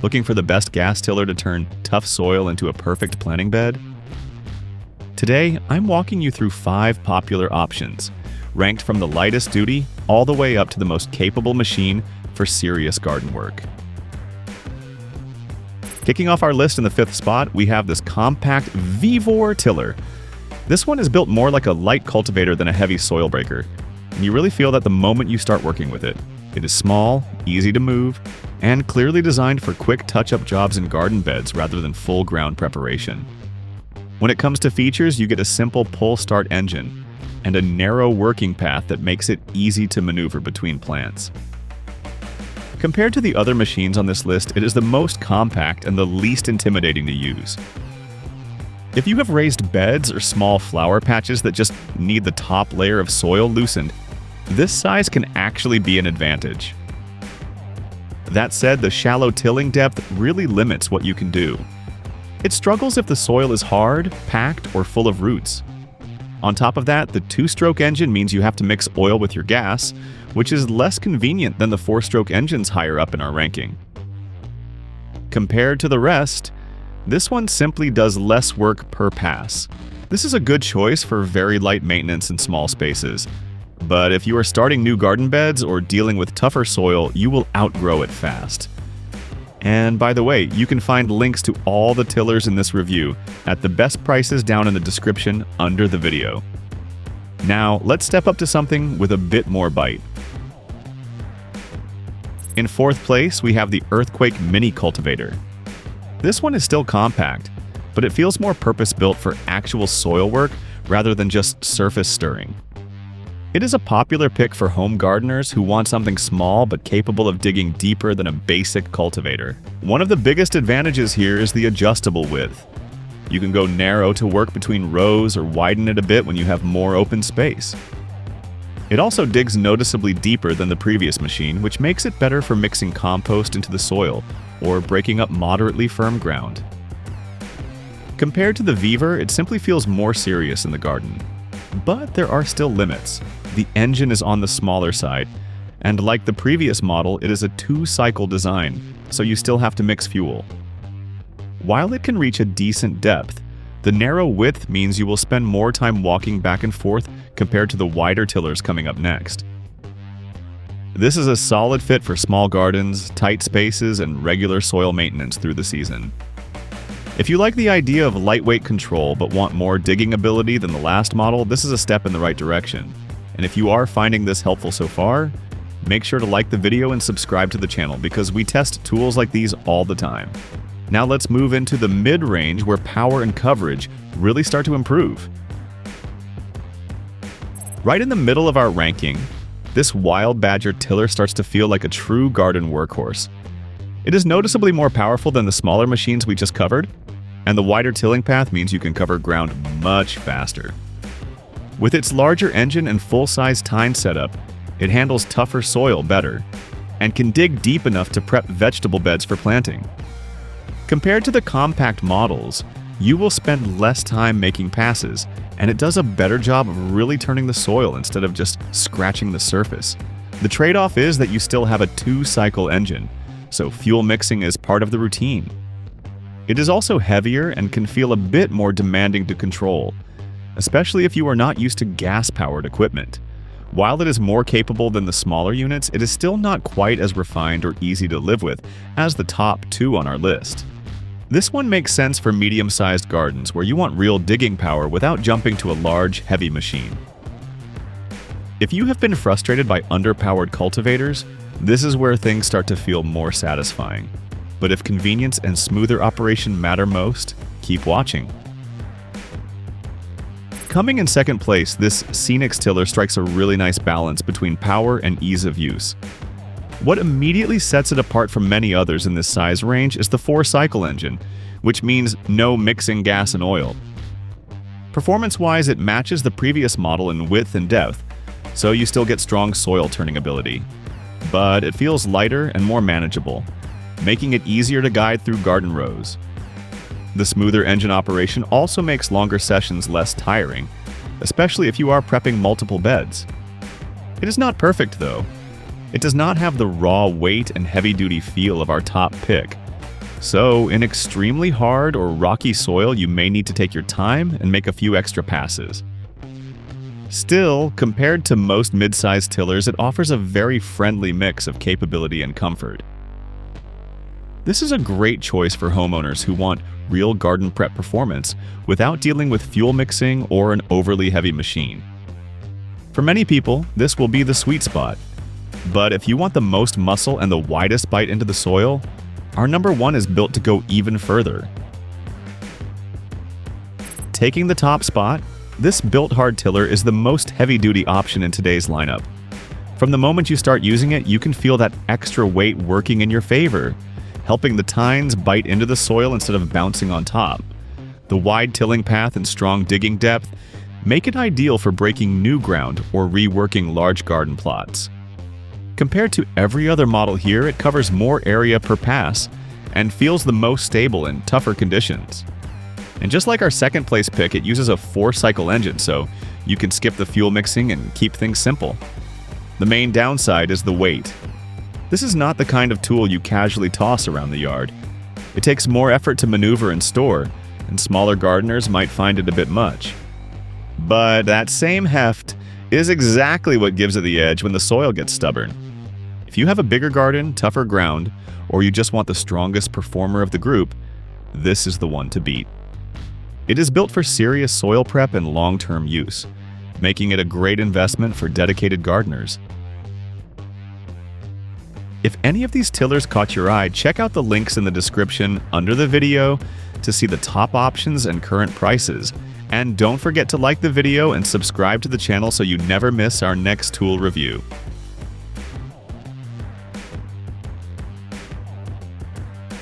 Looking for the best gas tiller to turn tough soil into a perfect planting bed? Today, I'm walking you through 5 popular options, ranked from the lightest duty all the way up to the most capable machine for serious garden work. Kicking off our list in the 5th spot, we have this compact VEVOR tiller. This one is built more like a light cultivator than a heavy soil breaker, and you really feel that the moment you start working with it. It is small, easy to move, and clearly designed for quick touch-up jobs in garden beds rather than full ground preparation. When it comes to features, you get a simple pull-start engine and a narrow working path that makes it easy to maneuver between plants. Compared to the other machines on this list, it is the most compact and the least intimidating to use. If you have raised beds or small flower patches that just need the top layer of soil loosened, this size can actually be an advantage. That said, the shallow tilling depth really limits what you can do. It struggles if the soil is hard, packed, or full of roots. On top of that, the 2-stroke engine means you have to mix oil with your gas, which is less convenient than the 4-stroke engines higher up in our ranking. Compared to the rest, this one simply does less work per pass. This is a good choice for very light maintenance in small spaces. But if you are starting new garden beds or dealing with tougher soil, you will outgrow it fast. And by the way, you can find links to all the tillers in this review at the best prices down in the description under the video. Now, let's step up to something with a bit more bite. In 4th place, we have the Earthquake Mini Cultivator. This one is still compact, but it feels more purpose-built for actual soil work rather than just surface stirring. It is a popular pick for home gardeners who want something small but capable of digging deeper than a basic cultivator. One of the biggest advantages here is the adjustable width. You can go narrow to work between rows or widen it a bit when you have more open space. It also digs noticeably deeper than the previous machine, which makes it better for mixing compost into the soil or breaking up moderately firm ground. Compared to the VEVOR, it simply feels more serious in the garden. But there are still limits. The engine is on the smaller side, and like the previous model, it is a 2-cycle design, so you still have to mix fuel. While it can reach a decent depth, the narrow width means you will spend more time walking back and forth compared to the wider tillers coming up next. This is a solid fit for small gardens, tight spaces, and regular soil maintenance through the season. If you like the idea of lightweight control but want more digging ability than the last model, this is a step in the right direction. And if you are finding this helpful so far, make sure to like the video and subscribe to the channel because we test tools like these all the time. Now let's move into the mid-range where power and coverage really start to improve. Right in the middle of our ranking, this Wild Badger tiller starts to feel like a true garden workhorse. It is noticeably more powerful than the smaller machines we just covered, and the wider tilling path means you can cover ground much faster. With its larger engine and full-size tine setup, it handles tougher soil better, and can dig deep enough to prep vegetable beds for planting. Compared to the compact models, you will spend less time making passes, and it does a better job of really turning the soil instead of just scratching the surface. The trade-off is that you still have a 2-cycle engine, so fuel mixing is part of the routine. It is also heavier and can feel a bit more demanding to control, especially if you are not used to gas-powered equipment. While it is more capable than the smaller units, it is still not quite as refined or easy to live with as the top 2 on our list. This one makes sense for medium-sized gardens where you want real digging power without jumping to a large, heavy machine. If you have been frustrated by underpowered cultivators, this is where things start to feel more satisfying. But if convenience and smoother operation matter most, keep watching. Coming in 2nd place, this SENIX tiller strikes a really nice balance between power and ease of use. What immediately sets it apart from many others in this size range is the 4-cycle engine, which means no mixing gas and oil. Performance-wise, it matches the previous model in width and depth, so you still get strong soil turning ability. But it feels lighter and more manageable, making it easier to guide through garden rows. The smoother engine operation also makes longer sessions less tiring, especially if you are prepping multiple beds. It is not perfect though. It does not have the raw weight and heavy-duty feel of our top pick, So, in extremely hard or rocky soil, you may need to take your time and make a few extra passes. Still, compared to most mid-sized tillers, it offers a very friendly mix of capability and comfort. This is a great choice for homeowners who want real garden prep performance without dealing with fuel mixing or an overly heavy machine. For many people, this will be the sweet spot. But if you want the most muscle and the widest bite into the soil, our number one is built to go even further. Taking the top spot, this BILT hard tiller is the most heavy-duty option in today's lineup. From the moment you start using it, you can feel that extra weight working in your favor, helping the tines bite into the soil instead of bouncing on top. The wide tilling path and strong digging depth make it ideal for breaking new ground or reworking large garden plots. Compared to every other model here, it covers more area per pass and feels the most stable in tougher conditions. And just like our second place pick, it uses a 4-cycle engine, so you can skip the fuel mixing and keep things simple. The main downside is the weight. This is not the kind of tool you casually toss around the yard. It takes more effort to maneuver and store, and smaller gardeners might find it a bit much. But that same heft is exactly what gives it the edge when the soil gets stubborn. If you have a bigger garden, tougher ground, or you just want the strongest performer of the group, this is the one to beat. It is built for serious soil prep and long-term use, making it a great investment for dedicated gardeners. If any of these tillers caught your eye, check out the links in the description under the video to see the top options and current prices. And don't forget to like the video and subscribe to the channel so you never miss our next tool review.